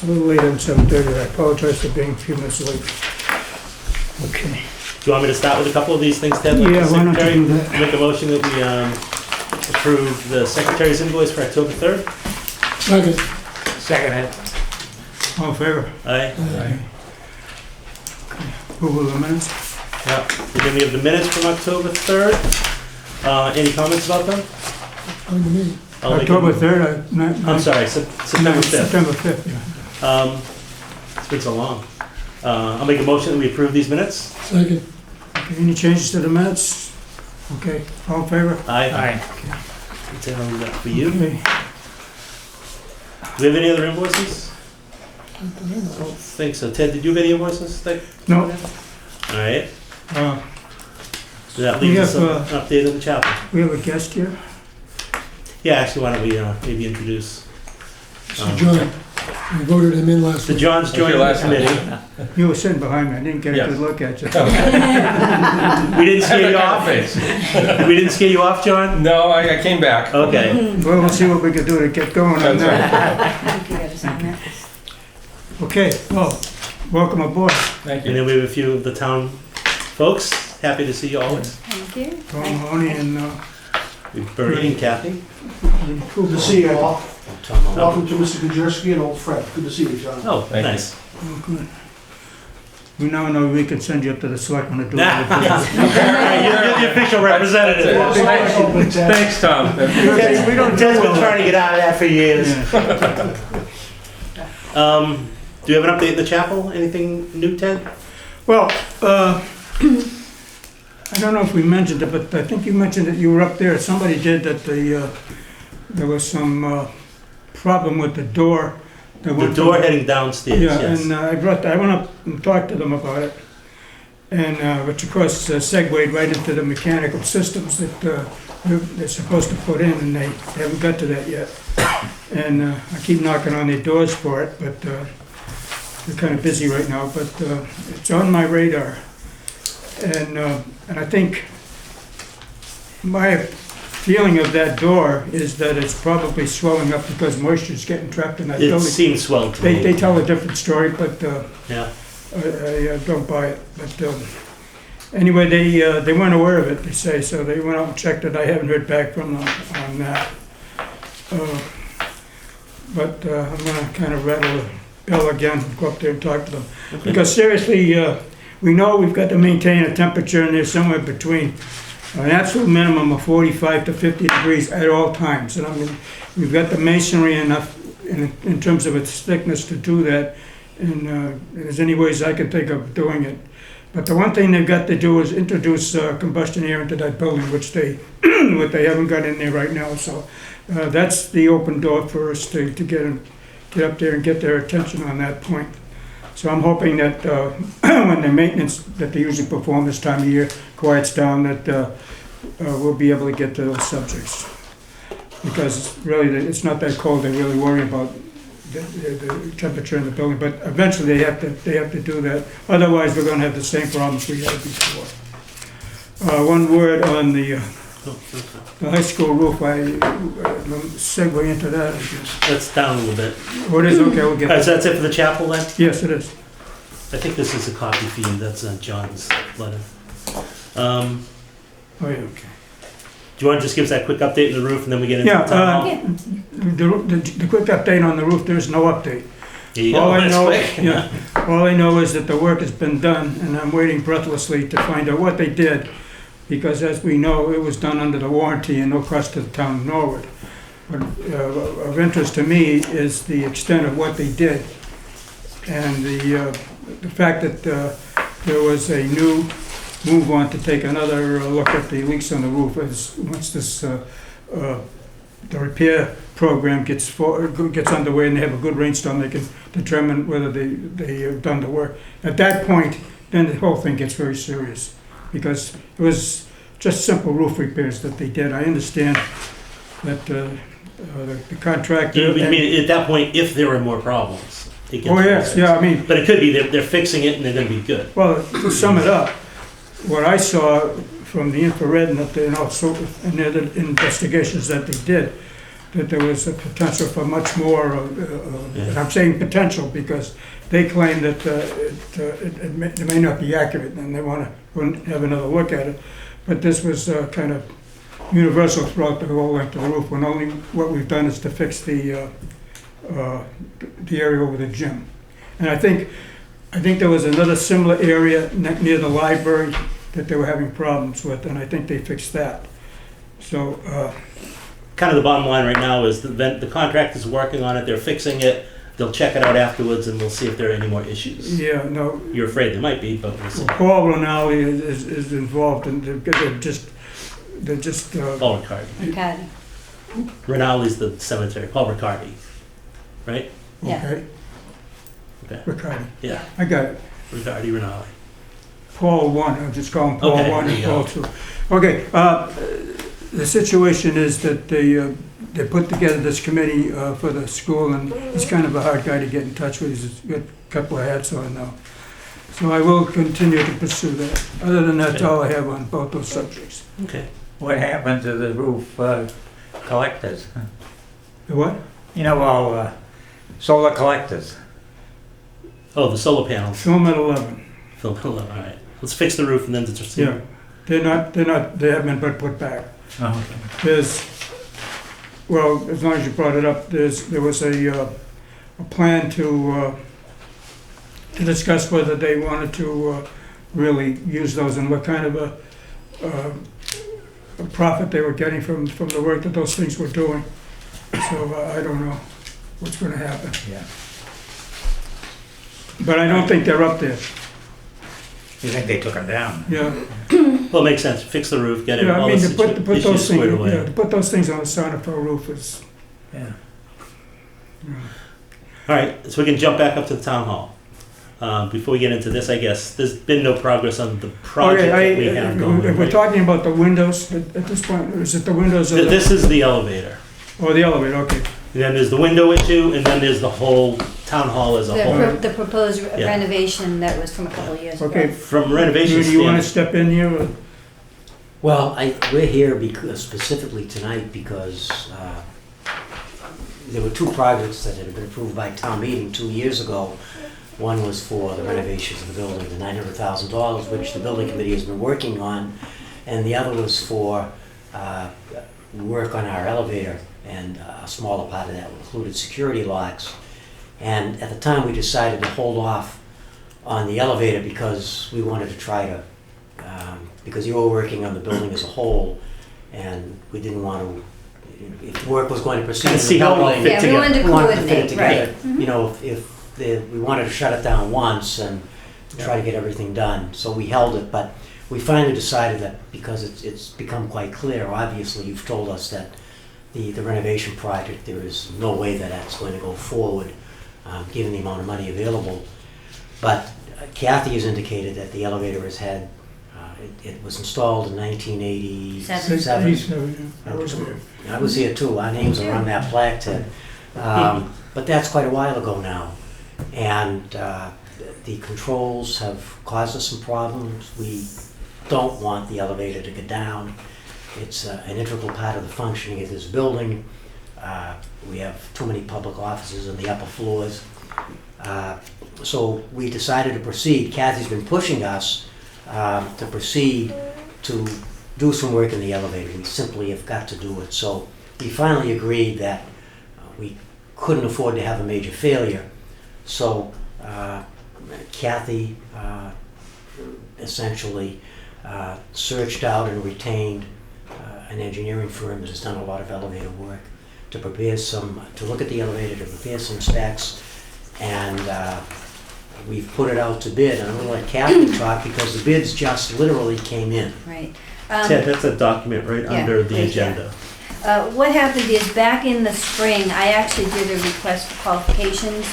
a little later than 7:30. I apologize for being a few minutes late. Okay. Do you want me to start with a couple of these things, Ted? Like Yeah, the why don't you secretary? do that? Make a motion that we approve the secretary's invoice for October 3rd? Second. Second it. All in favor? Aye. Approval of the minutes? Yeah. Then we have the minutes from October 3rd. Any comments about them? On to me. I'll make October a- 3rd? I'm sorry, September 5th. September 5th, yeah. It's been so long. I'll make a motion that we approve these minutes. Second. Okay, any changes to the minutes? Okay, all in favor? Aye. Aye. Ted, I'll leave that for you. Okay. Do we have any other invoices? I don't think so. Ted, did you have any invoices? No. All right. Uh, That We leaves us have, an update of the chapel. We have a guest here. Yeah, actually, why don't we maybe introduce Mr. John, we voted him in last the week. John's joining the committee. You were sitting behind me. I didn't get a Yes. good look at you. We didn't scare you off. Face. We didn't scare you off, John. No, I came back. Okay. Well, we'll see what we can do to get going on That's that. Okay, well, welcome aboard. Thank And you. then we have a few of the town folks. Happy to see you always. Thank you. Tom Mahoney and We have Bernie and Kathy. Good to see you all. Tom. Welcome to Mr. Kajerski and old friend. Good to see you, John. Oh, Thank you. nice. Oh, good. We now know we can send you up to the selectmen to do it. You're the official representative. That's it. Thanks, Tom. Ted's, Ted's been trying to get out of that for years. Yeah. Do you have an update in the chapel? Anything new, Ted? Well, I don't know if we mentioned it, but I think you mentioned that you were up there. Somebody did that there was some problem with the door. that The went door from- heading downstairs, Yeah, yes. and I went up and talked to them about it, and which of course segued right into the mechanical systems that they're supposed to put in, and they haven't got to that yet. And I keep knocking on their doors for it, but they're kind of busy right now. But it's on my radar, and I think my feeling of that door is that it's probably swelling up because moisture's getting trapped in that It building. seems swell to They me. tell a different story, but Yeah. I don't buy it. But anyway, they weren't aware of it, they say, so they went out and checked it. I haven't heard back from them on that. But I'm gonna kind of rattle the bell again, go up there and talk to them. Okay. Because seriously, we know we've got to maintain a temperature in there somewhere between an absolute minimum of 45 to 50 degrees at all times. And I mean, we've got the masonry enough in terms of its thickness to do that. And there's any ways I can think of doing it. But the one thing they've got to do is introduce combustion air into that building, which they what they haven't got in there right now. So that's the open door for us to get up there and get their attention on that point. So I'm hoping that when the maintenance that they usually perform this time of year quiets down, that we'll be able to get to those subjects. Because really, it's not that cold. They really worry about the temperature in the building, but eventually they have to do that. Otherwise, we're going to have the same problems we had before. One word on the high school roof. I segue into that, I guess. Let's down a little bit. What is okay? We'll get. So that's it for the chapel then? Yes, it is. I think this is a copy for you. That's John's letter. Oh yeah. Okay. Do you want to just give us that quick update on the roof and then we get into Yeah, the town hall? The quick update on the roof. There's no update. Here you go. All I That's know, quick. yeah, all I know is that the work has been done, and I'm waiting breathlessly to find out what they did, because as we know, it was done under the warranty and no cost to the town of Norwood. But of interest to me is the extent of what they did, and the fact that there was a new move on to take another look at the leaks on the roof once this the repair program gets underway and they have a good rainstorm, they can determine whether they have done the work. At that point, then the whole thing gets very serious, because it was just simple roof repairs that they did. I understand that the contractor. You mean at that point, if there are more problems? it gets Oh yes, worse. yeah. I mean, But it could be they're fixing it and they're going to be good. well, to sum it up, what I saw from the infrared and and also in the other investigations that they did, that there was a potential for much more, and I'm saying potential because they claim that it may not be accurate and they want to have another look at it. But this was kind of universal throughout the whole length of the roof, when only what we've done is to fix the area over the gym. And I think there was another similar area near the library that they were having problems with, and I think they fixed that. So, Kind of the bottom line right now is the contractor's working on it, they're fixing it, they'll check it out afterwards, and we'll see if there are any more issues. yeah, no, You're afraid there might be, but we'll see. Paul Rinaldi is involved, and they're just Paul Riccardi. Okay. Rinaldi's the cemetery, Paul Riccardi, right? Yeah. okay. Okay. Riccardi, Yeah, I got it. Riccardi, Rinaldi. Paul 1, I'll just call him Paul Okay, 1 there and you go. Paul 2. Okay, the situation is that they put together this committee for the school, and he's kind of a hard guy to get in touch with. He's got a couple of hats on now. So I will continue to pursue that. Other than that, that's all I have on both those subjects. Okay. What happened to the roof collectors? The what? You know, all solar collectors. Oh, the solar panels. Film at 11. Phil, all right. Let's fix the roof and then just. Yeah, they haven't been put back. Oh, Well, as long as you brought it up, there was a plan to discuss whether they wanted to really use those and what kind of a profit they were getting from the work that those things were doing. So I don't know what's going to happen. yeah. But I don't think they're up there. You think they took them down? Yeah, Well, it makes sense. Fix the roof, get it, yeah. I all mean, the to put issues those things, squared away. to put those things on the side of a roof is. Yeah. All right, so we can jump back up to the town hall. Before we get into this, I guess, there's been no progress on the project that we have going. If we're right? talking about the windows at this point, is it the windows or This is the elevator. the elevator? Okay. And then there's the window issue, and then there's the whole town hall as a whole. The proposed Yeah. renovation that was from a couple of years ago. Okay. From renovation Do you want to standpoint, step in here? Or? Well, we're here because, specifically tonight because there were two projects that had been approved by town meeting 2 years ago. One was for the renovations of the building, the $900,000, which the building committee has been working on, and the other was for work on our elevator, and a smaller part of that included security locks. And at the time, we decided to hold off on the elevator because we wanted to try to because you were working on the building as a whole, and we didn't want to, if work was going to proceed Kinda in see the how it all building, fit Yeah, we wanted to we wanted to fit it coordinate, together. right. You know, we wanted to shut it down once and try to get everything done, so we held it, but we finally decided that because it's become quite clear, obviously, you've told us that the renovation project, there is no way that that's going to go forward, given the amount of money available. But Kathy has indicated that the elevator has had, it was installed in 1987. I was there. I was here too, our names are on that plaque, Ted. But that's quite a while ago now. And the controls have caused us some problems. We don't want the elevator to go down. It's an integral part of the functioning of this building. We have too many public offices on the upper floors. So we decided to proceed. Kathy's been pushing us to proceed to do some work in the elevator. We simply have got to do it. So we finally agreed that we couldn't afford to have a major failure. So Kathy essentially searched out and retained an engineering firm that has done a lot of elevator work to prepare to look at the elevator, to prepare some specs, and we've put it out to bid. And I'm going to let Kathy talk because the bids just literally came in. Right. Ted, that's a document right Yeah, under the right agenda. What happened is, back in the spring, I actually did a request for qualifications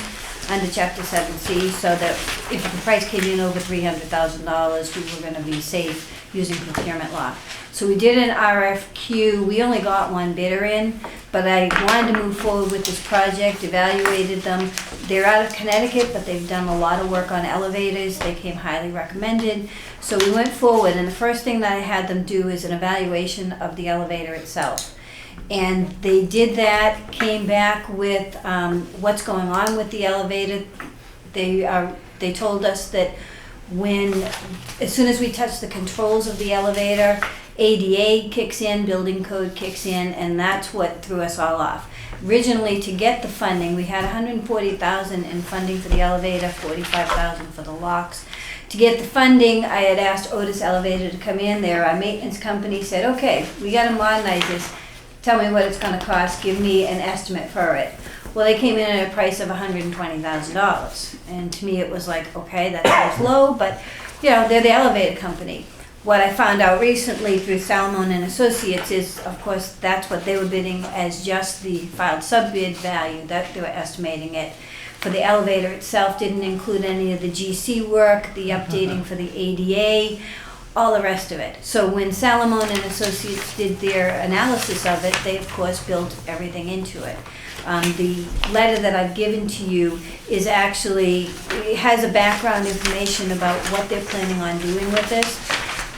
under Chapter 7C, so that if the price came in over $300,000, we were going to be safe using procurement law. So we did an RFQ. We only got one bidder in, but I wanted to move forward with this project, evaluated them. They're out of Connecticut, but they've done a lot of work on elevators. They came highly recommended. So we went forward, and the first thing that I had them do is an evaluation of the elevator itself. And they did that, came back with what's going on with the elevator. They told us that as soon as we touch the controls of the elevator, ADA kicks in, building code kicks in, and that's what threw us all off. Originally, to get the funding, we had $140,000 in funding for the elevator, $45,000 for the locks. To get the funding, I had asked Otis Elevator to come in there. Our maintenance company said, okay, we gotta modernize this. Tell me what it's gonna cost, give me an estimate for it. Well, they came in at a price of $120,000. And to me, it was like, okay, that sounds low, but they're the elevator company. What I found out recently through Salomon and Associates is, of course, that's what they were bidding as just the filed sub-bid value, that they were estimating it. For the elevator itself, didn't include any of the GC work, the updating for the ADA, all the rest of it. So when Salomon and Associates did their analysis of it, they of course built everything into it. The letter that I've given to you is actually, it has a background information about what they're planning on doing with this.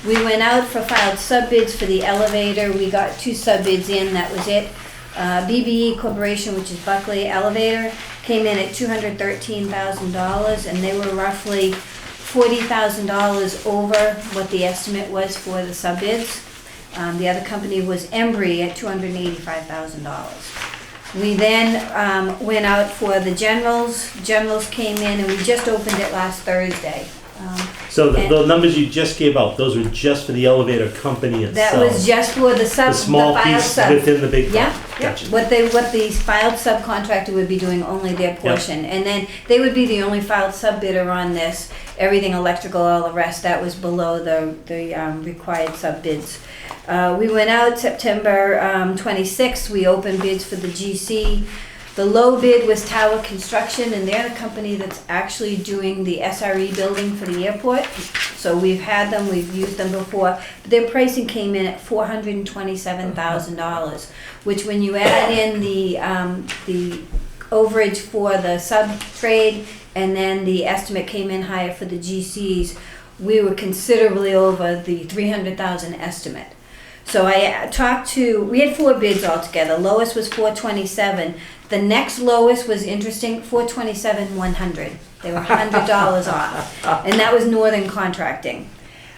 We went out for filed sub-bids for the elevator. We got 2 sub-bids in, that was it. BBE Corporation, which is Buckley Elevator, came in at $213,000, and they were roughly $40,000 over what the estimate was for the sub-bids. The other company was Embry at $285,000. We then went out for the Generals. Generals came in, and we just opened it last Thursday. So the numbers you just gave out, those were just for the elevator company itself? That was just for the The small filed piece sub. within the big Yeah, part? yeah. Gotcha. What the filed subcontractor would be doing, only their portion. And then they would be the only filed sub bidder on this. Everything electrical, all the rest, that was below the required sub bids. We went out September 26th, we opened bids for the GC. The low bid was Tower Construction, and they're the company that's actually doing the SRE building for the airport. So we've had them, we've used them before. But their pricing came in at $427,000, which when you add in the overage for the sub-trade, and then the estimate came in higher for the GCs, we were considerably over the $300,000 estimate. So I we had 4 bids altogether. Lowest was $427,000. The next lowest was interesting, $427,100. They were $100 off, and that was Northern Contracting.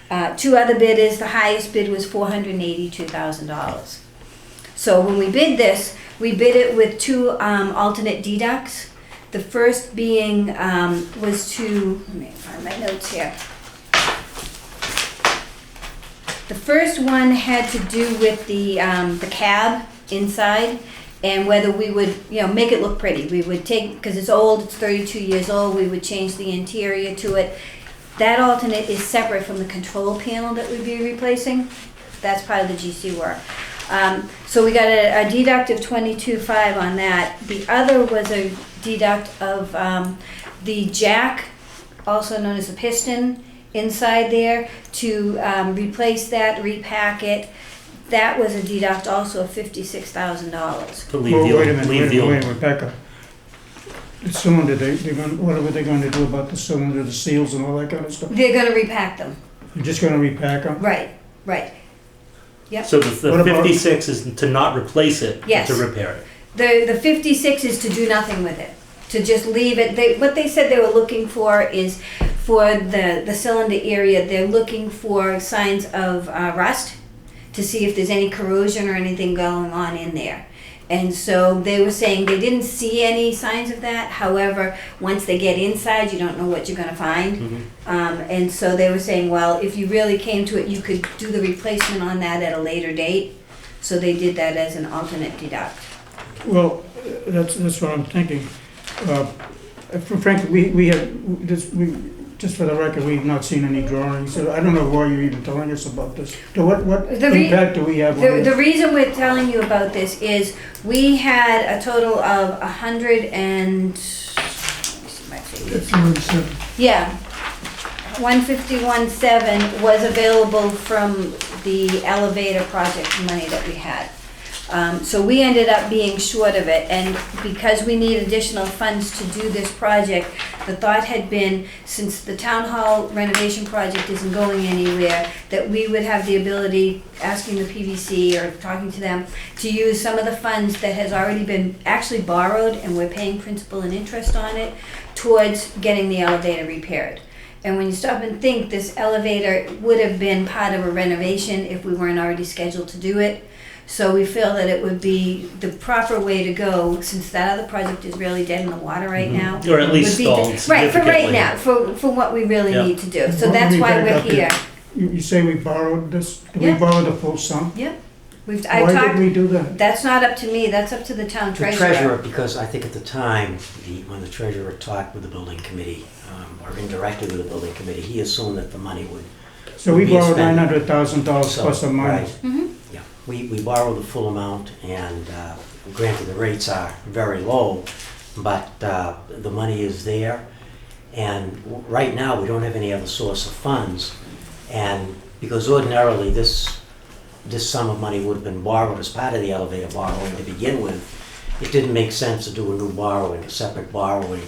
2 other bidders, the highest bid was $482,000. So when we bid this, we bid it with 2 alternate deducts. The first being was to, let me find my notes here. The first one had to do with the cab inside, and whether we would, make it look pretty. We would take, because it's old, it's 32 years old, we would change the interior to it. That alternate is separate from the control panel that we'd be replacing. That's part of the GC work. So we got a deduct of $22,500 on that. The other was a deduct of the jack, also known as a piston, inside there, to replace that, repack it. That was a deduct also of $56,000. To leave Well, the wait a old, minute, leave the wait a old. minute, Rebecca. The cylinder, what are they going to do about the cylinder, the seals and all that kind of stuff? They're gonna repack them. You're just going to repack them? Right. So What the about- 56 is to not replace it, but Yes. to repair it. The 56 is to do nothing with it, to just leave it. What they said they were looking for is, for the cylinder area, they're looking for signs of rust, to see if there's any corrosion or anything going on in there. And so they were saying they didn't see any signs of that. However, once they get inside, you don't know what you're gonna find. And so they were saying, well, if you really came to it, you could do the replacement on that at a later date. So they did that as an alternate deduct. Well, that's what I'm thinking. Frankly, we have, just for the record, we've not seen any drawings, so I don't know why you're even telling us about this. So what impact do we have on The this? reason we're telling you about this is we had a total of 100 and, let me see my figures. 51.7. Yeah, 151.7 was available from the elevator project money that we had. So we ended up being short of it, and because we need additional funds to do this project, The thought had been, since the town hall renovation project isn't going anywhere, that we would have the ability, asking the PVC or talking to them, to use some of the funds that has already been actually borrowed, and we're paying principal and interest on it, towards getting the elevator repaired. And when you stop and think, this elevator would have been part of a renovation if we weren't already scheduled to do it. So we feel that it would be the proper way to go, since that other project is really dead in the water right now. Or at least would be stalled Right, for right significantly. now, for what we really Yeah. need to do. So Let that's me why back we're up here. You say we borrowed this, did we Yeah. borrow the full sum? I Why did talked, we do that? that's not up to me, that's up to the town The treasurer. treasurer, because I think at the time, when the treasurer talked with the building committee, or indirectly with the building committee, he assumed that the money would. So we Be borrowed spent. $900,000 So, plus or minus. right. Mhm. Yeah, we borrowed the full amount, and granted, the rates are very low, but the money is there. And right now, we don't have any other source of funds. And because ordinarily, this sum of money would have been borrowed as part of the elevator borrowing to begin with, it didn't make sense to do a new borrowing, a separate borrowing.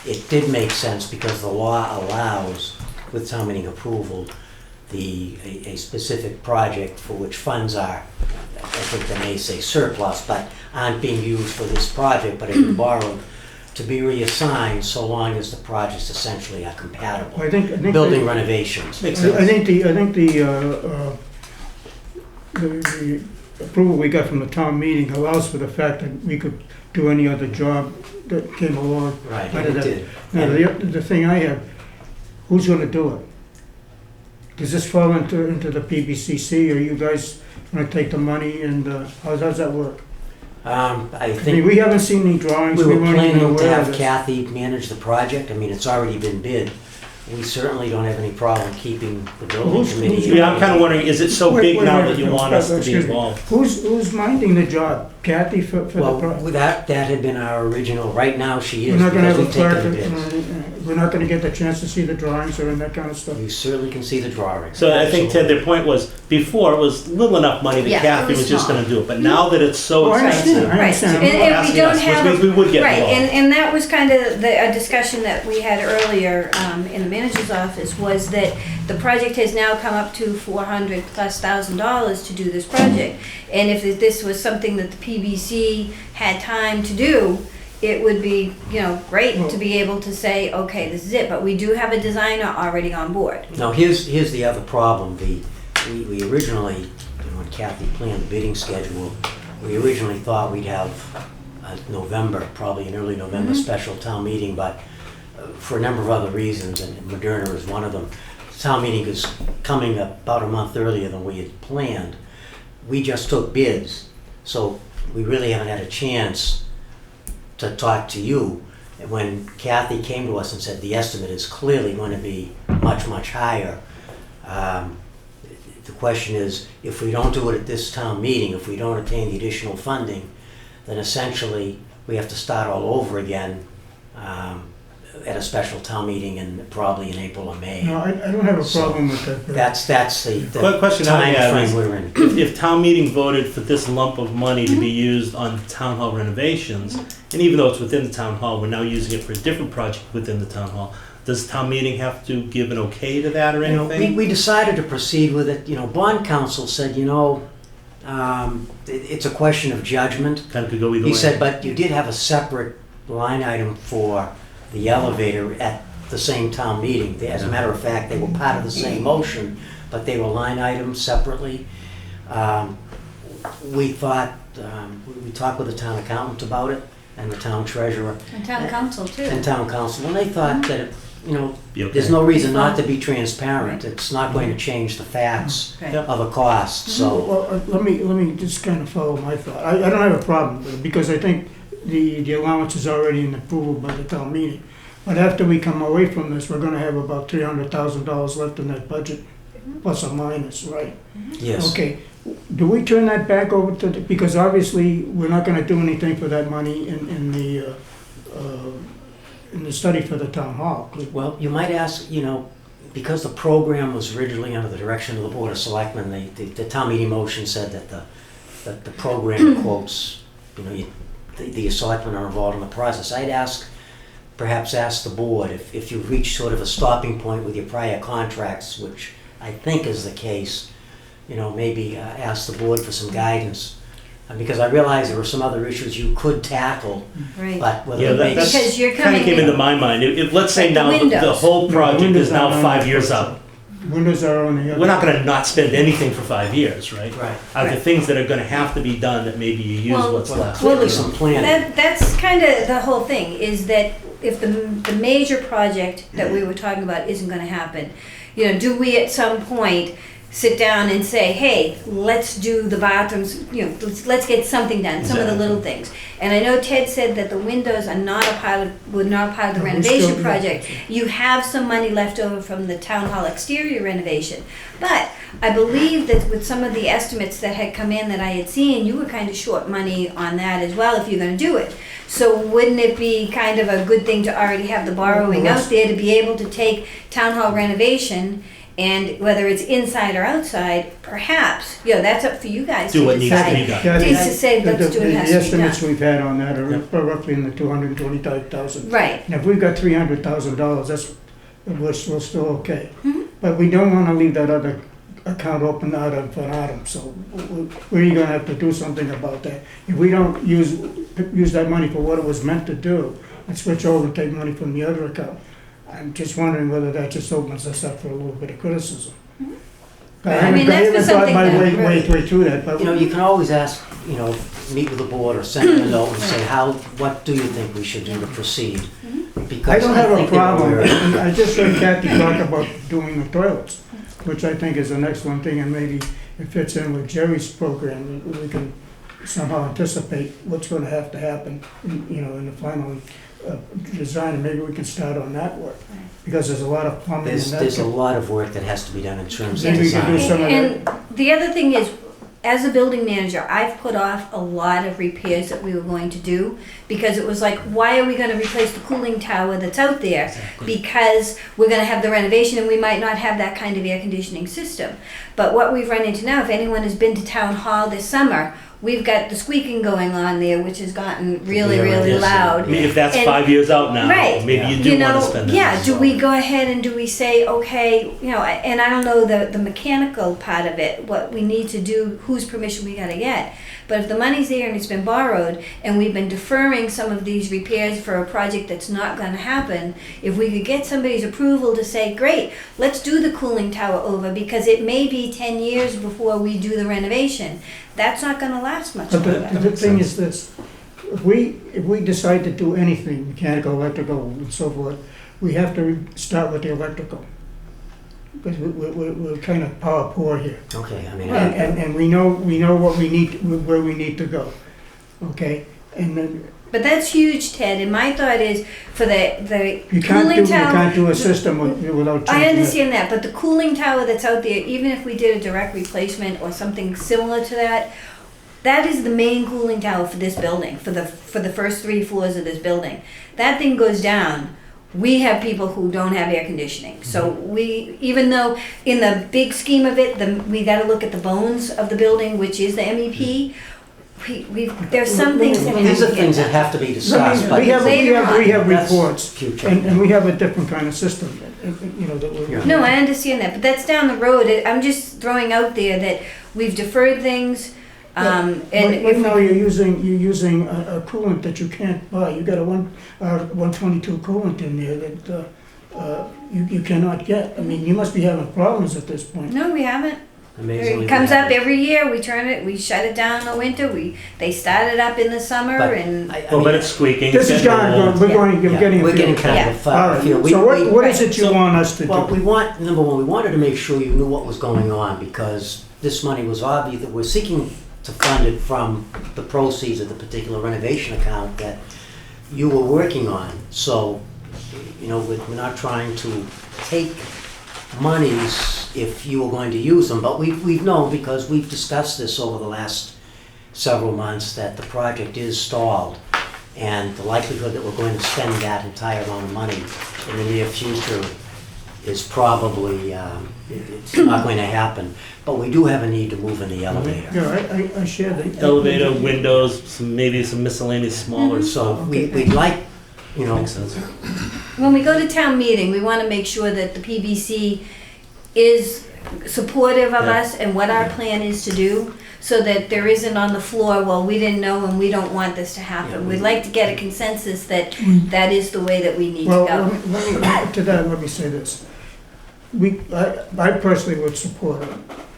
It did make sense because the law allows, with town meeting approval, a specific project for which funds are, I think they may say surplus, but aren't being used for this project, but have been borrowed, to be reassigned so long as the projects essentially are compatible. I think Building renovations. Makes I sense. think the approval we got from the town meeting allows for the fact that we could do any other job that came along. Right, Out and of it that. did. Now, the thing I have, who's gonna do it? Does this fall into the PBCC, or you guys gonna take the money and, how does that work? I I mean, think we haven't seen any drawings, we we were weren't even planning to aware of have this. Kathy manage the project. I mean, it's already been bid. We certainly don't have any problem keeping the building Who's- committee. who's- Yeah, I'm kind of wondering, is it so Wait, big wait, now wait, that you no, want us to be excuse me. involved? Who's minding the job? Kathy for the Well, project? that had been our original, right now she We're is, not gonna because have a we've clerk, taken bids. we're not gonna get the chance to see the drawings or that kind of stuff? You certainly can see the drawings. So I think, Ted, their point was, before it was little enough money that Yeah, it Kathy was was just small. gonna do it, but now that it's so Oh, I understand. expensive. I Right, understand. and we asking don't us, have. which means we would get Right, involved. and that was kind of a discussion that we had earlier in the manager's office, was that the project has now come up to $400,000+ to do this project. And if this was something that the PBC had time to do, it would be, great to be able to say, okay, this is it. But we do have a designer already on board. Now, here's the other problem. We originally, when Kathy planned the bidding schedule, we originally thought we'd have a November, probably an early November special town meeting, but for a number of other reasons, and Moderna is one of them, the town meeting is coming about a month earlier than we had planned. We just took bids, so we really haven't had a chance to talk to you. And when Kathy came to us and said the estimate is clearly going to be much, much higher, the question is, if we don't do it at this town meeting, if we don't obtain the additional funding, then essentially we have to start all over again at a special town meeting probably in April or May. No, I don't have a problem with that. That's the Question I time have frame is, we're in. if town meeting voted for this lump of money to be used on town hall renovations, and even though it's within the town hall, we're now using it for a different project within the town hall, does town meeting have to give an okay to that or anything? We decided to proceed with it. Bond counsel said, it's a question of judgment. Kind of could go either way. He said, but you did have a separate line item for the elevator at the same town meeting. As a matter of fact, they were part of the same motion, but they were line items separately. We thought, we talked with the town accountant about it, and the town treasurer, And town council too. and town council, and they thought that, Be okay. there's no reason not to be transparent. It's not going to change the facts Right. of a cost, so. Well, let me just kind of follow my thought. I don't have a problem with it, because I think the allowance is already in approval by the town meeting. But after we come away from this, we're gonna have about $300,000 left in that budget, plus or minus, right? Yes. Okay, do we turn that back over to, because obviously, we're not gonna do anything for that money in the study for the town hall. Well, you might ask, because the program was originally under the direction of the Board of Selectmen, the town meeting motion said that the program quotes, the selectmen are involved in the process. I'd ask perhaps ask the board if you've reached sort of a stopping point with your prior contracts, which I think is the case, maybe ask the board for some guidance. Because I realize there were some other issues you could tackle, Right. but whether Yeah, it makes... Because you're kind coming of came in- into my mind. If let's say Like the now the windows. whole project windows is now are on 5 the years first. out. Windows are on the other. We're not going to not spend anything for 5 years, right? Right. Are there things that are going to have to be done that maybe you use Well, what's Well, left? clearly some planning. That's kind of the whole thing, is that if the major project that we were talking about isn't gonna happen, do we at some point sit down and say, hey, let's do the bathrooms, let's get something done, some of the little things. And I know Ted said that the windows are not a part of, were not part of the No, we renovation still- project. You have some money left over from the town hall exterior renovation. But I believe that with some of the estimates that had come in that I had seen, you were kind of short money on that as well if you're gonna do it. So wouldn't it be kind of a good thing to already have the borrowing out there to be able to take town hall renovation, and whether it's inside or outside, perhaps, that's up for you guys to Do what needs to be decide. done. Kathy, Is to say, let's do it, the has to be estimates done. we've had on that are Yep. roughly in the 225,000. Right, And if we've got $300,000, we're still okay. Mhm. But we don't wanna leave that other account open out of an item, so we're gonna have to do something about that. If we don't use that money for what it was meant to do, and switch over and take money from the other account, I'm just wondering whether that just opens us up for a little bit of criticism. I mean, that's for I something haven't got that my really- way through that, but. You can always ask, meet with the board or send them a note and say, what do you think we should do to proceed? Because I don't have a think that problem, we're- I just heard Kathy talk about doing the toilets, which I think is an excellent thing, and maybe it fits in with Jerry's program, we can somehow anticipate what's gonna have to happen, in the final design, and maybe we can start on that work, because there's a lot of plumbing and that. There's a lot of work that has to be done in terms of Maybe we can do design. some of that. and the other thing is, as a building manager, I've put off a lot of repairs that we were going to do, because it was like, why are we gonna replace the cooling tower that's out there? Because we're gonna have the renovation and we might not have that kind of air conditioning system. But what we've run into now, if anyone has been to town hall this summer, we've got the squeaking going on there, which has gotten really, Very really yes. loud. I mean, if that's And- 5 years out now, Right. maybe you do want to spend that. Yeah, do we go ahead and do we say, okay, and I don't know the mechanical part of it, what we need to do, whose permission we gotta get. But if the money's there and it's been borrowed, and we've been deferring some of these repairs for a project that's not gonna happen, if we could get somebody's approval to say, great, let's do the cooling tower over, because it may be 10 years before we do the renovation, that's not gonna last much But longer. the thing is this, if we decide to do anything, mechanical, electrical, and so forth, we have to start with the electrical. Because we're kind of power poor here. Okay, I mean, And we know what we need, where we need to go, okay? And then, But that's huge, Ted, and my thought is, for the you cooling tower. can't do a system without changing I it. understand that, but the cooling tower that's out there, even if we did a direct replacement or something similar to that, that is the main cooling tower for this building, for the first 3 floors of this building. That thing goes down, we have people who don't have air conditioning. So we, even though in the big scheme of it, we gotta look at the bones of the building, which is the MEP, there's some things that we have these are to things get that done. have to be I discussed, mean, but we have that's reports, future. and we have a different kind of system, that we're. Yeah. No, I understand that, but that's down the road. I'm just throwing out there that we've deferred things, and Right if now, we, you're using a coolant that you can't buy. You got a 122 coolant in there that you cannot get. I mean, you must be having problems at this point. no, we haven't. Amazingly, It comes we up haven't. every year. We turn it, we shut it down in the winter. They start it up in the summer, But and I Well, mean, but it's squeaking. This it's is getting gone, old. we're yeah, getting a we're getting feel. kind of a All feel. right, We- so we- what is it you want us to do? Well, number one, we wanted to make sure you knew what was going on, because this money was obvious, that we're seeking to fund it from the proceeds of the particular renovation account that you were working on. So, we're not trying to take monies if you were going to use them, but we've known, because we've discussed this over the last several months, that the project is stalled, and the likelihood that we're going to spend that entire amount of money in the near future is probably, it's not going to happen. But we do have a need to move in the elevator. Yeah, I share that. Elevator, windows, maybe some miscellaneous smaller So stuff. we'd like you know, Makes sense. When we go to town meeting, we want to make sure that the PBC is supportive of Yeah. us and what our plan is to do, so that there isn't on the floor, well, we didn't know and we don't want this to happen. Yeah. We'd like to get a consensus that that is the way that we need to Well, go. to that, let me say this. I personally would support it.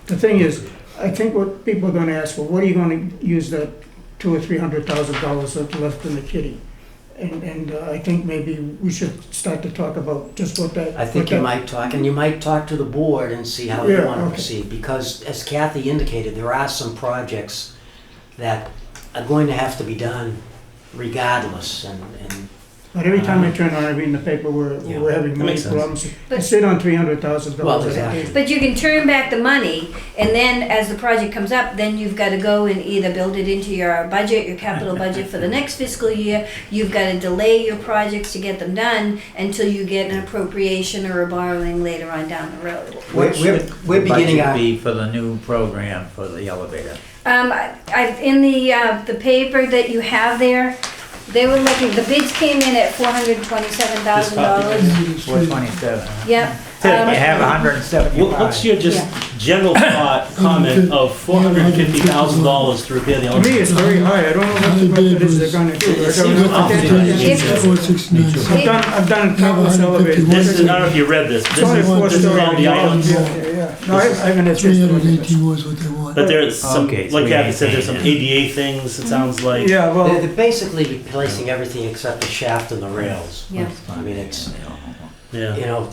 The thing is, I think what people are gonna ask for, what are you gonna use that $200,000 or $300,000 that's left in the kitty? And I think maybe we should start to talk about just what that. I think what you that- might talk, and you might talk to the board and see how you Yeah, want to okay. proceed. Because as Kathy indicated, there are some projects that are going to have to be done regardless, and But every time I turn on, I read in the paper, we're Yeah. having That money makes sense. problems. I But- sit on $300,000. Well, exactly. But you can turn back the money, and then as the project comes up, then you've got to go and either build it into your budget, your capital budget for the next fiscal year. You've got to delay your projects to get them done until you get an appropriation or a borrowing later on down the road. we're beginning our. Be for the new program for the elevator. In the paper that you have there, they were looking, the bids came in at $427,000. 427. Yep. You have What's 175. your just general thought, comment of $450,000 to repair the To me, elevator? it's very high. I don't know what it is they're gonna do. I don't know what they do. I've done countless elevators. This is, I don't know if you read this, It's this only is, four this is story. all the items. Yeah. No, I haven't had a chance to look at this. 318 was what they want. But there's some, Okay, so like we Kathy said, there's some maintain ADA things, it sounds like. Yeah, well, They're basically replacing everything except the shaft and the rails. Yeah. I mean, it's, Yeah. you know,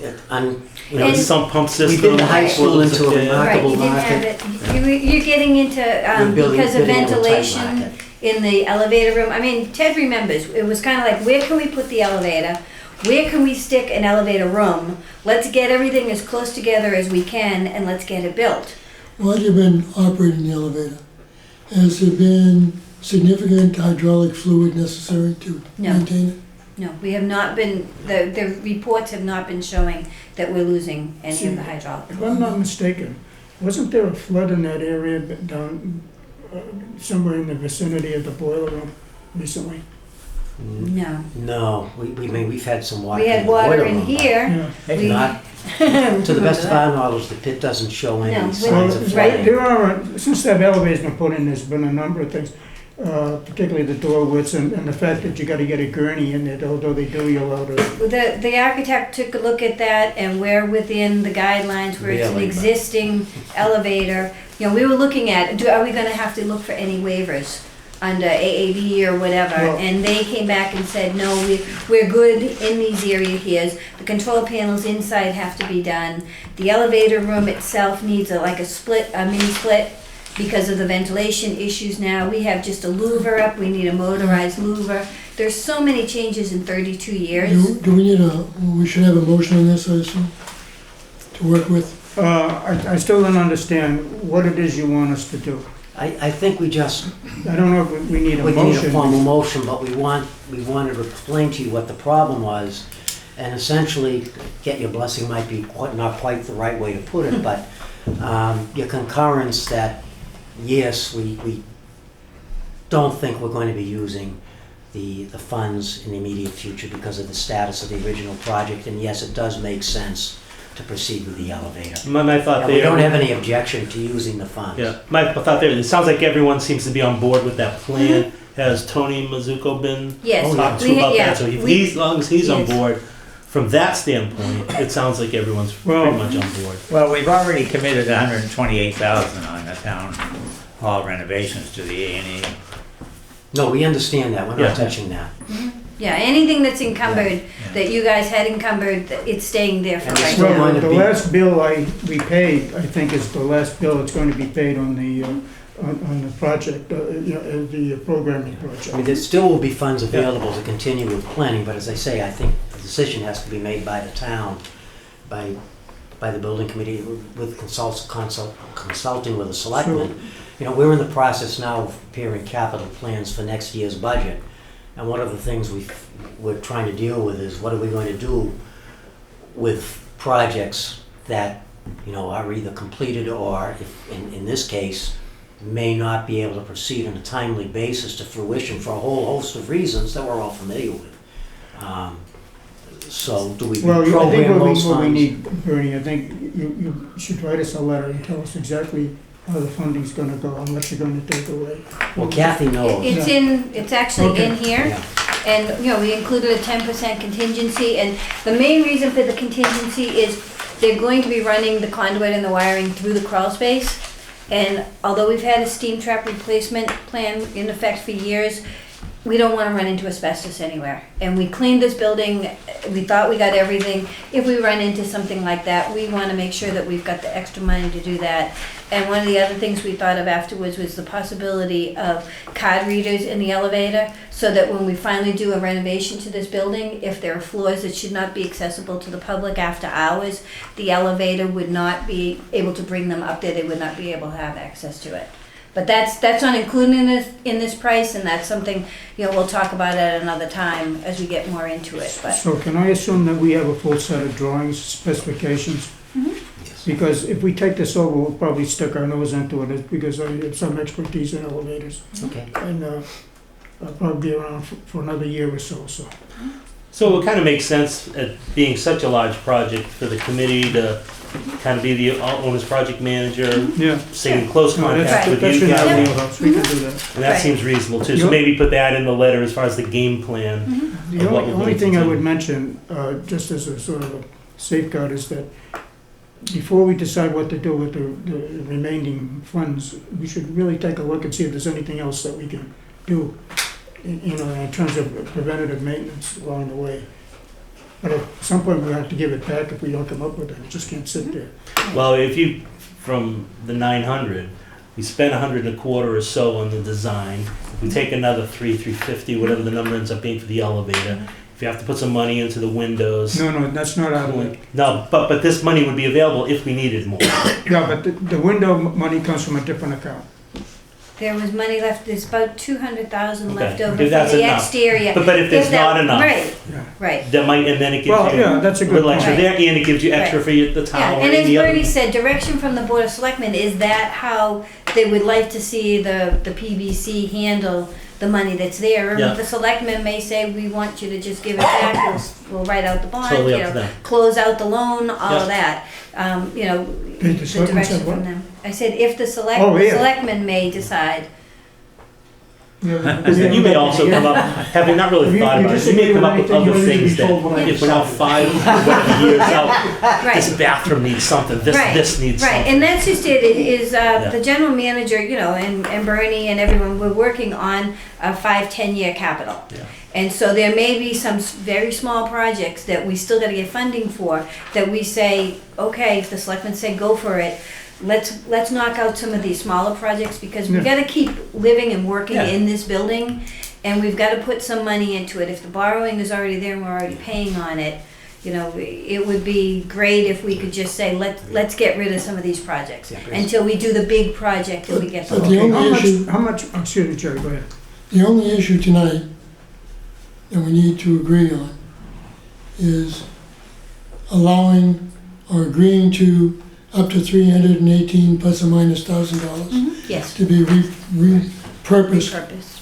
You know, And- some pump system. We've been to high school was into a kid. Right, you didn't market. have it. You're getting into, We're building- because of building a tight ventilation market. in the elevator room. I mean, Ted remembers, it was kind of like, where can we put the elevator? Where can we stick an elevator room? Let's get everything as close together as we can and let's get it built. While you've been operating the elevator, has there been significant hydraulic fluid necessary to No. maintain it? No, we have not been, the reports have not been showing that we're losing any of the hydraulic. if I'm not mistaken, wasn't there a flood in that area down, somewhere in the vicinity of the boiler room recently? No. No, we've had some water. We in had the water boiler in room, but here. Yeah. We- Not, to the best of our knowledge, the pit doesn't show No, any we- signs of Right. flooding. There are, since that elevator's been put in, there's been a number of things, particularly the door widths and the fact that you gotta get a gurney in there, although they do, you're allowed to. The architect took a look at that and we're within the guidelines where it's an Really, but- existing elevator. You know, we were looking at, are we gonna have to look for any waivers under AAB or whatever? Well- And they came back and said, no, we're good in these area here. The control panels inside have to be done. The elevator room itself needs like a mini split because of the ventilation issues now. We have just a louver up, we need a motorized louver. There's so many changes in 32 years. Do we need we should have a motion on this, I assume, to work with? I still don't understand what it is you want us to do. I think we just, I don't know if we need a we need a formal motion. motion, but we wanted to explain to you what the problem was, and essentially, get your blessing might be not quite the right way to put it, but your concurrence that, yes, we don't think we're going to be using the funds in the immediate future because of the status of the original project, and yes, it does make sense to proceed with the elevator. My thought And we there. don't have any objection to using the funds. Yeah, my thought there, it sounds like everyone seems to be on board with that plan. Has Tony Mizuko been Yes. talked to We- about yeah, that? So if we- he's, as long as he's on Yes. board, from that standpoint, it sounds like everyone's Well- pretty much on board. Well, we've already committed 128,000 on the town hall renovations to the A&E. No, we understand that, we're Yeah. not touching that. Yeah, anything that's encumbered, that you guys had encumbered, it's staying there for And it's right still now. going Well, to the be- last bill we paid, I think is the last bill that's going to be paid on the, on the project, the programming I mean, project. there still will be funds available to continue with planning, but as I say, I think the decision has to be made by the town, by the building committee, with consulting with the selectmen. You know, we're in the process now of preparing capital plans for next year's budget. And one of the things we're trying to deal with is what are we going to do with projects that, you know, are either completed or, if, in this case, may not be able to proceed on a timely basis to fruition for a whole host of reasons that we're all familiar with. So do we Well, I think program what those we funds? need, Bernie, I think you should write us a letter and tell us exactly how the funding's gonna go, how much you're gonna take away. Well, Kathy knows. It's actually in here. Yeah. And, you know, we included a 10% contingency, and the main reason for the contingency is they're going to be running the conduit and the wiring through the crawl space. And although we've had a steam trap replacement plan in effect for years, we don't wanna run into asbestos anywhere. And we cleaned this building, we thought we got everything. If we run into something like that, we wanna make sure that we've got the extra money to do that. And one of the other things we thought of afterwards was the possibility of card readers in the elevator, so that when we finally do a renovation to this building, if there are floors that should not be accessible to the public after hours, the elevator would not be able to bring them up there, they would not be able to have access to it. But that's not included in this price, and that's something, you know, we'll talk about at another time as we get more into it, but. So can I assume that we have a full set of drawings, specifications? Because if we take this over, we'll probably stick our nose into it, because I have some expertise in elevators. Okay. And I'll probably be around for another year or so, so. So it kind of makes sense, at being such a large project, for the committee to kind of be the owner's project manager, Yeah. stay in close No, contact with that's you in our guys. wheelhouse, we can do that. And that Right. seems reasonable too. So Yep. maybe put that in the letter as far as the game plan. The Of what only, we're only going thing to I do. would mention, just as a sort of a safeguard, is that before we decide what to do with the remaining funds, we should really take a look and see if there's anything else that we can do, you know, in terms of preventative maintenance along the way. But at some point, we have to give it back if we don't come up with it. It just can't sit there. Well, if you, from the 900, we spent 125 or so on the design. If we take another 350, whatever the number ends up being for the elevator, if you have to put some money into the windows. No, that's not out of it. No, but this money would be available if we needed more. Yeah, but the window money comes from a different account. There was money left, there's about 200,000 Okay. left over If for that's the enough. exterior. But if there's that- not enough, Right, Yeah. right. that might, and then it gives Well, you yeah, that's a a good little point. extra there, and it gives you extra Right. for the Yeah, tower and and as the other. Bernie said, direction from the Board of Selectmen, is that how they would like to see the PBC handle the money that's there? Yeah. Or the selectmen may say, we want you to just give it back, we'll write out the bond, Totally you up to know, them. close out the loan, all Yeah. of that. You know, Did the the selectmen direction say from what? them. I said, if the Oh, yeah. selectmen may decide. You may also come up, having not really You- thought you about it, just you may agree come with up with anything other you things that, told when I if we're now 5 years out, this Right. bathroom needs something, this needs Right, something. and that's just it, is, Yeah. the general manager, you know, and Bernie and everyone, we're working on a 5-10 year capital. Yeah. And so there may be some very small projects that we still gotta get funding for, that we say, okay, if the selectmen say go for it, let's knock out some of these smaller projects, because we Yeah. gotta keep living and working Yeah. in this building, and we've gotta put some money into it. If the borrowing is already there and we're already paying on it, you know, it would be great if we could just say, let's get rid of some of these projects Yeah, please. until we do the big project and we get the. But the Okay, only issue- how much, excuse me, Jerry, go ahead. The only issue tonight that we need to agree on is allowing or agreeing to up to 318 plus or minus $1,000 Yes, to be repurposed purpose,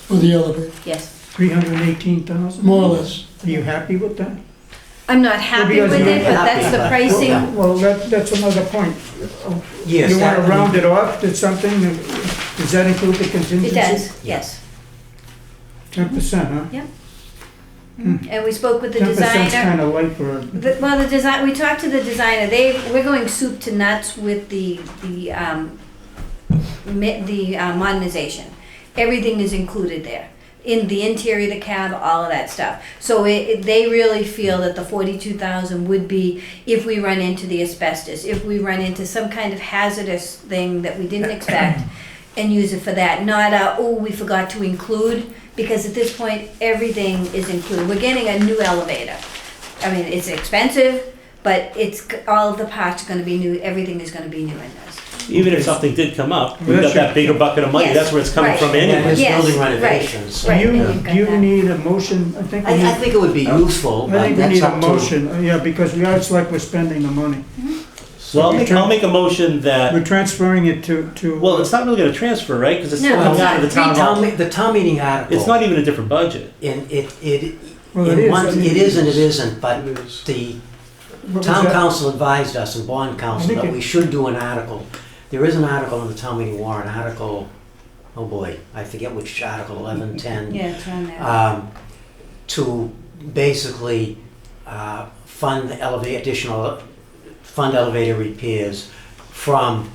for the elevator, yes. 318,000? more or less. Are you happy with that? I'm not happy because with you're it, but that's the happy, pricing. Well, that's another point. Yes, You want to that- round it off to something, does that include the It contingency? does, yes. 10%, huh? And we spoke with the 10% is designer. kind of light for, Well, the design, we talked to the designer, we're going soup to nuts with the modernization. Everything is included there, in the interior of the cab, all of that stuff. So they really feel that the 42,000 would be if we run into the asbestos, if we run into some kind of hazardous thing that we didn't expect, and use it for that, not we forgot to include, because at this point, everything is included. We're getting a new elevator. I mean, it's expensive, but all of the parts are gonna be new, everything is gonna be new in this. Even if something did come up, we've Well, got that bigger bucket of money, Yes, that's where it's coming right. from And anyway. it's Yes, building right, renovations. so- right. do and you've got you that. need a motion? I think we I need, think it would be useful, I but think we that's need a up to. motion, yeah, because we are, it's like we're spending the money. So I'll make a motion that, We're transferring it to. well, it's not really gonna transfer, right? Because it's still No, coming it's out of the not. town hall. The town meeting article. It's not even a different budget. And it Well, it In is. one, I mean, it is and it isn't, but It is. the what was town that? council advised us and bond council think that it- we should do an article. There is an article in the town meeting warrant, article, oh boy, I forget which article, 11, 10. Yeah, it's on there. To basically fund the fund elevator repairs from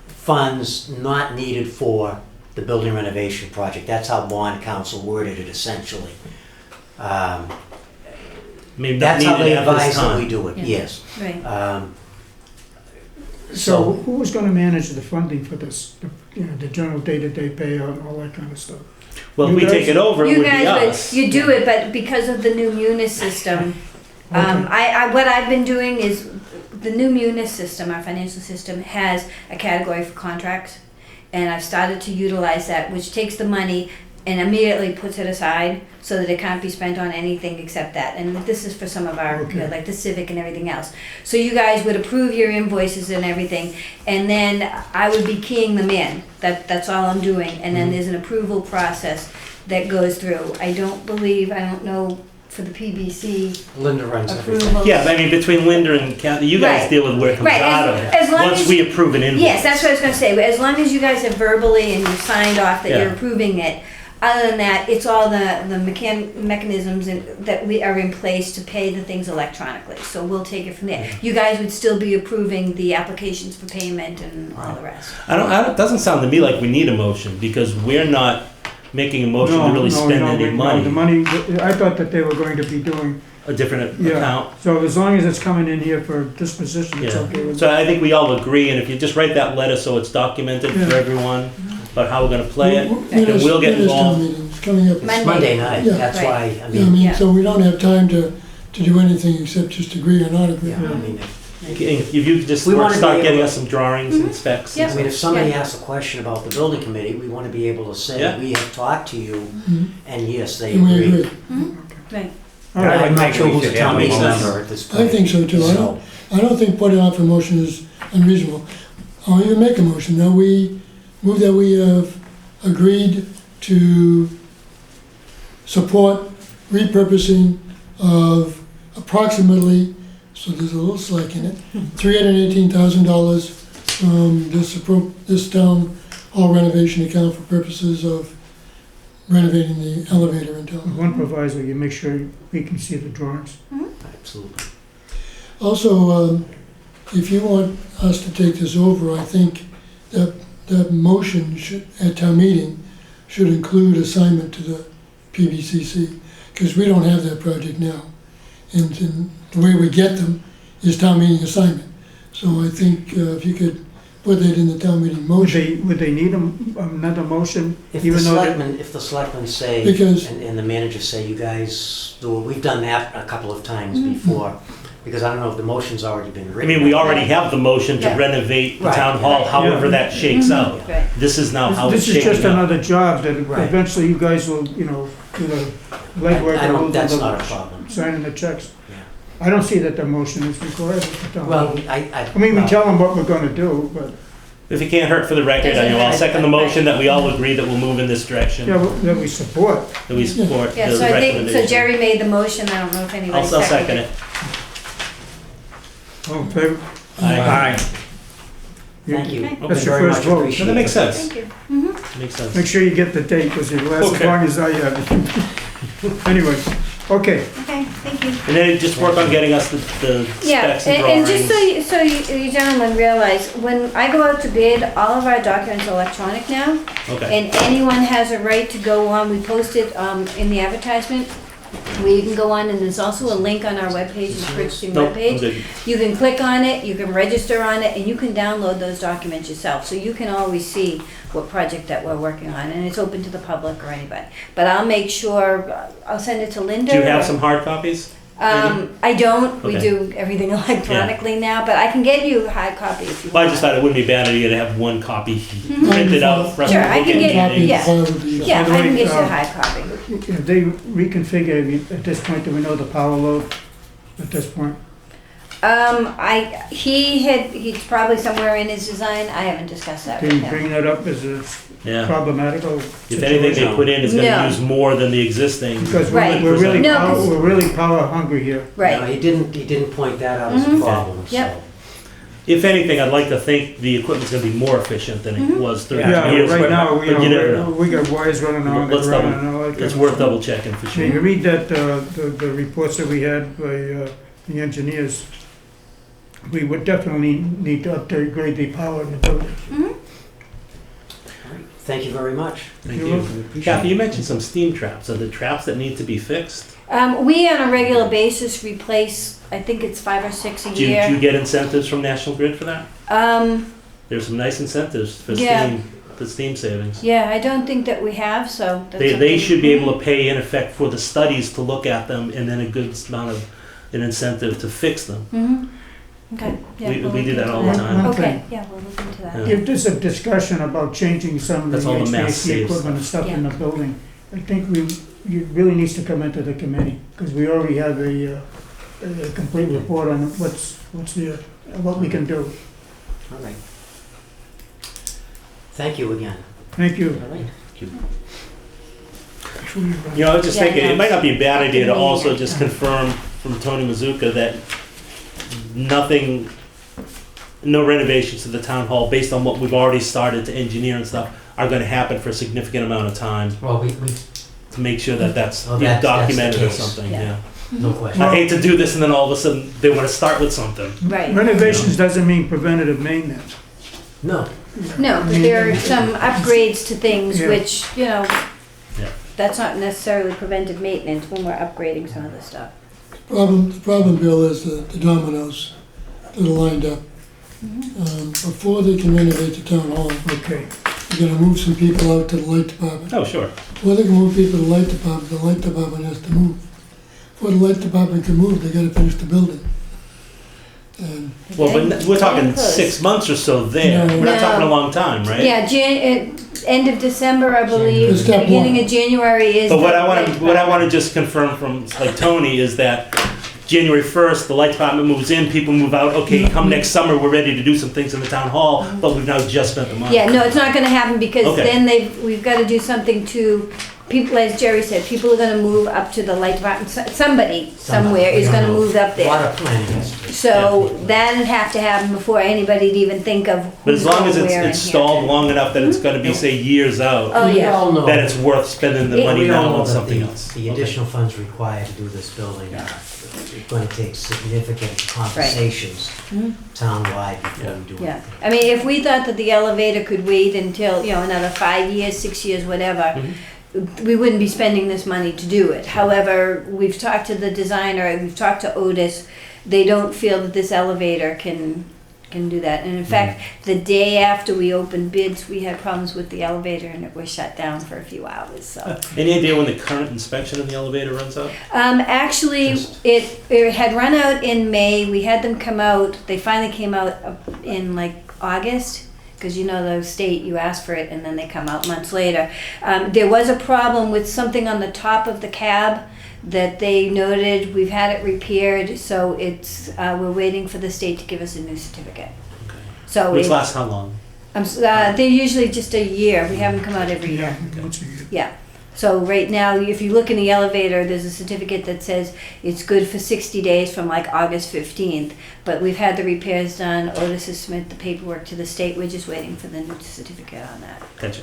funds not needed for the building renovation project. That's how bond council worded it essentially. Maybe not That's how needed they at this advise that we time. do it, Yeah. yes. Right. So who was gonna manage the funding for this? You know, the general day-to-day payout and all that kind of stuff? Well, if You we guys- take it over, it You would be guys, us. you do it, but because of the new Munis system, what I've been doing is, the new Munis system, our financial system, has a category for contracts. And I've started to utilize that, which takes the money and immediately puts it aside so that it can't be spent on anything except that. And this is for some of our, you know, Okay. like the Civic and everything else. So you guys would approve your invoices and everything, and then I would be keying them in. That's all I'm doing. And then there's an approval process that goes through. I don't know for the PBC Linda runs everything. approval. Yeah, but I mean, between Linda and Kathy, you guys Right. deal with where it comes Right, out as of. long Once as we you- approve an invoice. Yes, that's what I was gonna say. As long as you guys have verbally and you've signed off that Yeah. you're approving it, other than that, it's all the mechanisms that we are in place to pay the things electronically. So we'll take it from there. You guys would still be approving the applications for payment and all the rest. It doesn't sound to me like we need a motion because we're not making a motion to really spend any The money. money, I thought that they were going to be doing, A different yeah. account. So as long as it's coming in here for disposition, it's Yeah. okay with So I think we all agree, and if you just write that letter so it's documented for Yeah. everyone about how we're gonna play it, When is- we'll get when is town involved. meeting? It's coming up. It's Monday night, Yeah. that's Right. why, I Yeah, I mean, mean, Yeah. so we don't have time to do anything except just agree or not agree. yeah, I mean, If you just We wanna be start able getting to- us some drawings and specs. Yep. I mean, if somebody Yeah. asks a question about the building committee, we want to be able to say, Yeah. we have talked to you, Mhm. and yes, they And we agree. agree. Right. All right. I I'm not think sure we who's a should town have a meeting motion. member at this I point. think so too. So, I don't think putting off a motion is unreasonable. I'll even make a motion that we move that we have agreed to support repurposing of approximately, so there's a little slack in it, $318,000 from this town hall renovation account for purposes of renovating the elevator in town. One proviso, you make sure we can see the drawings. absolutely. Also, if you want us to take this over, I think that motion should, at town meeting, should include assignment to the PBCC, because we don't have that project now. And the way we get them is town meeting assignment. So I think if you could put that in the town meeting motion, Would they need another motion? If the Even though that- selectmen say, Because- and the managers say, you guys, we've done that a couple of times Mm-hmm. before, because I don't know if the motion's already been I written. mean, we already have the motion to Yeah. renovate the Right. town hall, however that shakes out. Right. This is now how it's This is just shaking out. another job that Right. eventually you guys will, do the legwork. I and don't, we'll do that's the not a problem. Signing the checks. Yeah. I don't see that the motion is required. at the town Well, hall. I We well, tell them what we're gonna do, but, If it can't hurt for the record, I'll second the motion that we all agree that we'll move in this direction, yeah, that we support. that we support the Yeah, so I think, recommendation. so Jerry made the motion, I don't know if anybody I'll second it. All in favor? Aye. thank you. Okay. That's your Very first much vote. appreciate No, that makes it. sense. Thank you. Makes sense. Make sure you get the date, because it lasts as Okay. long as I have it. Anyway, okay. Okay, thank you. And then just work on getting us the Yeah, specs and and just drawings. so you gentlemen realize, when I go out to bid, all of our documents are electronic now, Okay. and anyone has a right to go on, we post it in the advertisement, where you can go on, and there's also a link on our webpage, the purchasing Nope, I'm webpage. good. You can click on it, you can register on it, and you can download those documents yourself, so you can always see what project that we're working on, and it's open to the public or anybody. But I'll make sure, I'll send it to Linda. Do you have or- some hard copies? I don't, we Okay. do everything electronically now, but I can get you a hard copy if you Well, I want. just thought it wouldn't be a bad idea to have one copy printed out for us to Sure, I look can at. get- and- Copy of the yeah. file would be- Yeah, By the I can way, get you a uh, hard copy. If they reconfigure, at this point, do we know the power load at this point? He's probably somewhere in his design, I haven't discussed that Can with you him. bring that up as a Yeah. problematical If anything they situation? put in is No. gonna use more than the existing. Because Right. we're really, No, 'cause- we're really power hungry here. No, Right, he didn't point that out as a Mhm. problem, so. Yep. If anything, I'd like to think the equipment's gonna be more efficient than it was 30 Yeah, years right ago. now, But you never know. we got wires running on the Let's ground double- and all that. It's kind of worth stuff. double checking for When you sure. read that, the reports that we had by the engineers, we would definitely need to upgrade the power in the building. Thank you very much. Thank You're you. welcome. We appreciate Kathy, it. you mentioned some steam traps. Are there traps that need to be fixed? we on a regular basis replace, I think it's 5 or 6 a Do you year. get incentives from National Grid for that? There's some nice incentives for Yeah. steam savings. Yeah, I don't think that we have, so that's They something- should be able to pay in effect for the studies to look at them and then a good amount of an incentive to fix them. Mhm. Okay, yeah. We- we'll we do look that into all the time. Okay, yeah, we'll look into that. Yeah. If there's a discussion about changing some of the That's all the mass HVAC save equipment and stuff in Yeah. the building, I think it really needs to come into the committee, because we already have a complete report on what's there, what we can do. All right. Thank you again. Thank you. All right. You know, I was just Yeah, thinking, yeah. it might not be a bad idea to After the also meeting. just confirm from Tony Mazuka that nothing, no renovations to the town hall based on what we've already started to engineer and stuff are gonna happen for a significant amount of time Well, we, to make sure that that's Oh, that's the documented or case. something, Yeah. yeah. no question. I hate to do this and then all of a sudden they wanna start with something. Right. Renovations doesn't mean preventative maintenance. No, No, but there are some upgrades to things Yeah. which, Yeah. that's not necessarily preventive maintenance when we're upgrading some of the stuff. The problem, Bill, is the dominoes that are lined up. Before they can renovate the town hall, Okay. they're gonna move some people out to the light department. Oh, sure. Before they can move people to the light department has to move. Before the light department can move, they gotta finish the building. And Well, Getting- but we're talking getting close. 6 months or so there. No. We're not talking a No. long time, right? Yeah, end of December, I believe, Just step beginning one. of January is. But what the I want light to what I department. want to just confirm from like Tony is that January 1st, the light department moves in, people move out. Okay, come next summer, we're ready to do some things in the town hall, but we've now just spent the money. Yeah, no, it's not gonna happen because Okay. then we've gotta do something to, people, as Jerry said, people are gonna move up to the light department. Somebody, somewhere is gonna move up a lot there. of planning has to be. So that'd have to happen before anybody'd even think of But as who's long as going where in it's here. stalled long enough that it's going to be say years out, Oh, We yeah. all know. then it's worth spending the It- money We all now know on that something the- else. The Okay. additional funds required to do this building are going to take significant conversations townwide before we do Yeah, anything. I mean, if we thought that the elevator could wait until, another 5 years, 6 years, whatever, we wouldn't be spending this money to do it. However, we've talked to the designer, we've talked to Otis, they don't feel that this elevator can do that. And in fact, the day after we opened bids, we had problems with the elevator and it was shut down for a few hours, so. Any idea when the current inspection of the elevator runs out? Actually, Just- it had run out in May. We had them come out. They finally came out in like August, because the state, you ask for it and then they come out months later. There was a problem with something on the top of the cab that they noted. We've had it repaired, so it's we're waiting for the state to give us a new certificate. So Which it- lasts how long? they're usually just a year. We have them come out every year. Once a year. Yeah. So right now, if you look in the elevator, there's a certificate that says it's good for 60 days from like August 15th. But we've had the repairs done. Otis has submitted the paperwork to the state. We're just waiting for the new certificate on that. Gotcha.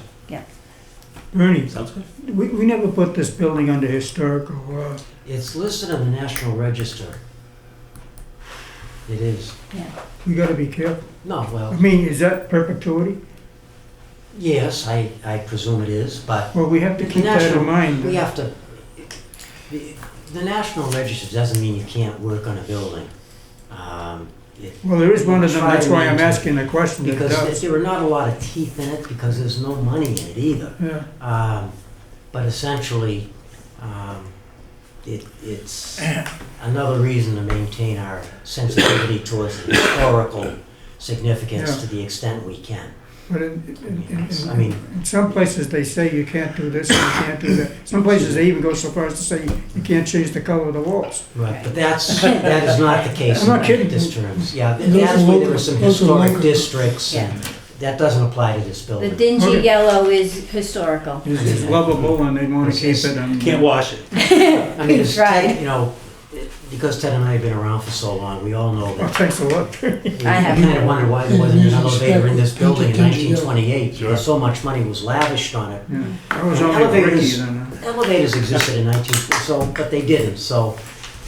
Bernie, Sounds good. we never put this building under historical, It's listed on the National Register. It is. we gotta be careful. No, I well, mean, is that perpetuity? yes, I presume it is, but Well, we have to The keep that in national- mind. we have to, the National Register doesn't mean you can't work on a building. Well, there is one of them, Try that's to why I'm maintain- asking the question that Because does. there are not a lot of teeth in it, because there's no money in it either. Yeah, But essentially, it's another reason to maintain our sensitivity towards the historical significance Yeah. to the extent we can. But I mean, in some places, they say you can't do this and you can't do that. Some places, they even go so far as to say you can't change the color of the walls. right, but that is not the case I'm not in kidding. this terms. Yeah, Those that's are where there were some local- those are historic local. districts, Yeah. and that doesn't apply to this The building. dingy Okay. yellow is historical. It's lovable and they want to keep it. And Can't wash it. I mean, it's, Right. Ted, you know, because Ted and I have been around for so long, we all know Oh, that. thanks a lot. We I have. kind of wonder why there wasn't an elevator in this building in Sure. 1928, because so much money was lavished on it. Yeah, I was only a Ricky then. Elevators existed in 19, but they didn't, so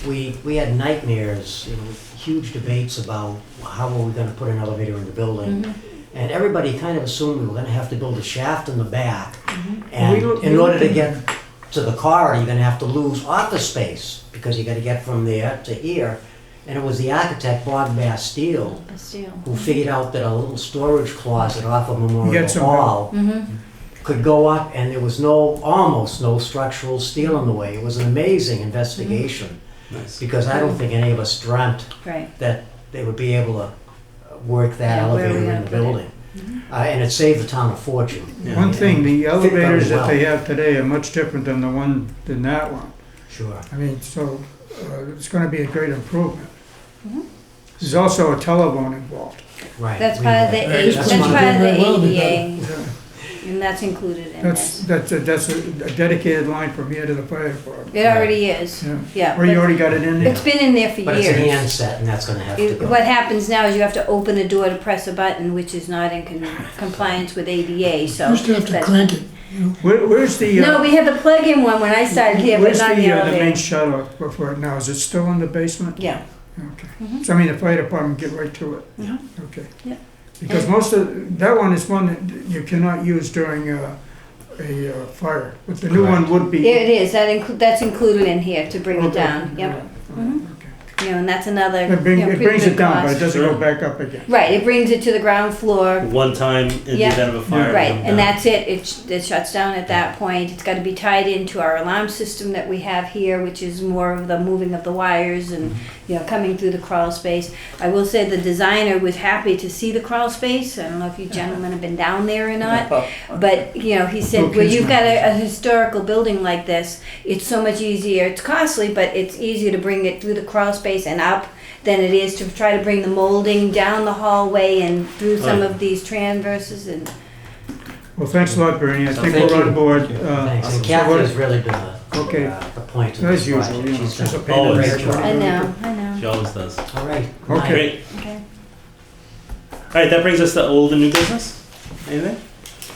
we had nightmares, you know, huge debates about how were we gonna put an elevator in the building. Mhm. And everybody kind of assumed we were gonna have to build a shaft in the back. Mhm. And We in order to looked get to the corridor, you're gonna have to lose office space, because you gotta get from there to here. And it was the architect, Bob Bastille, Bastille. who figured out that a little storage closet off of You Memorial get some Hall Mm-hmm. could go up, and there was almost no structural steel in the way. It was an amazing investigation, Nice. because I don't think any of us dreamt Right. that they would be able to work that Yeah, where elevator we in have the put it. building. And it saved the town a fortune. Yeah. One thing, the Fit very elevators that they well. have today are much different than than that one. Sure. I mean, so it's going to be a great improvement. Mhm. There's also a telephone involved. Right. That's We- part of the That's that's one part of of the the- well, ADA, Yeah. and that's included in That's, this. that's a dedicated line from here to the fire department. It already is, Yeah. yeah. Or you but already got it in there? It's been in there for But it's a years. handset, and that's gonna have to go. What happens now is you have to open a door to press a button, which is not in compliance with ADA, so. Used to have to but- crank it, you know. Where's the, No, we had the plug-in one when I started here, but where's not the the main elevator. shut off for it now? Is it still in the basement? Yeah. Okay. Mhm. So I mean, the fire department get right to it? Mhm. Okay. Yeah. Because most of, that one is one that you cannot use during a fire, but the new one would be. It is, that's included in here to bring it Okay. down, yep. Mhm. Okay. You know, and that's another, It brings pretty it good down, but it cost. doesn't go Sure. back up again. Right, it brings it to the ground floor, One time in the Yeah. event of a fire. right, come and down. that's it, it shuts down at that point. It's gotta be tied into our alarm system that we have here, which is more of the moving of the wires and, you know, coming through the crawl space. I will say the designer was happy to see the crawl space. I don't know if you gentlemen have been down there or not. But, you know, he said, well, you've got a historical building like this, it's so much easier, it's costly, but it's easier to bring it through the crawl space and up than it is to try to bring the molding down the hallway and through some Right. of these transverses and, Well, thanks a lot, Bernie. I think Thank we're on you. board. Thanks, So and Kathy what- has really been Okay. the point of As this usual, project. you know, She's she's a done pain in the Always. neck. I know, She always does. All right. Okay. Great. okay. All right, that brings us to old and new business. Anything?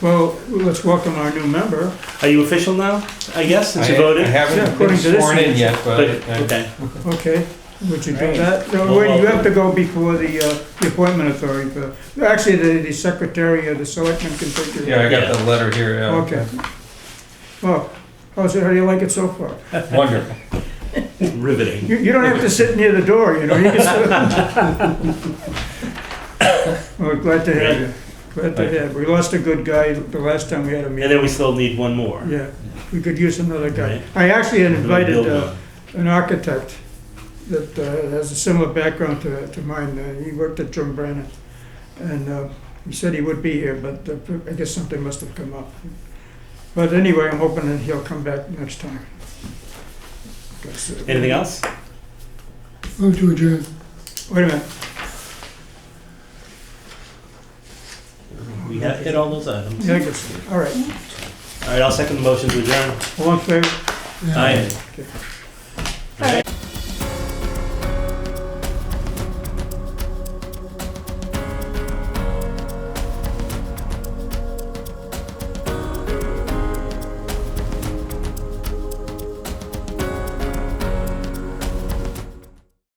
Well, let's welcome our new member. Are you official now, I guess, since you I voted? Yeah, haven't according been to this sworn in one. yet, But, but okay. Okay, would you do Right. that? No, Well, wait, you have welcome. to go before the appointment authority. Actually, the secretary of the selectmen can take your. yeah, I got Yeah. the letter here. Yeah. Okay. Well, how do you like it so far? Wonderful. Riveting. You don't have to sit near the door, you know, you can sit. Well, glad to have you. Glad to have. We lost a good guy the last time we had a And meeting. then we still need one more. Yeah, we could use another guy. Right. I actually had Build invited one. an architect that has a similar background to mine. He worked at John Brennan. And he said he would be here, but I guess something must have come up. But anyway, I'm hoping that he'll come back next time. Anything else? Move to adjourn. Wait a minute. We have hit all those items. Yeah, I guess, all right. All right, I'll second the motion to adjourn. All in favor? Yeah. Aye. Okay.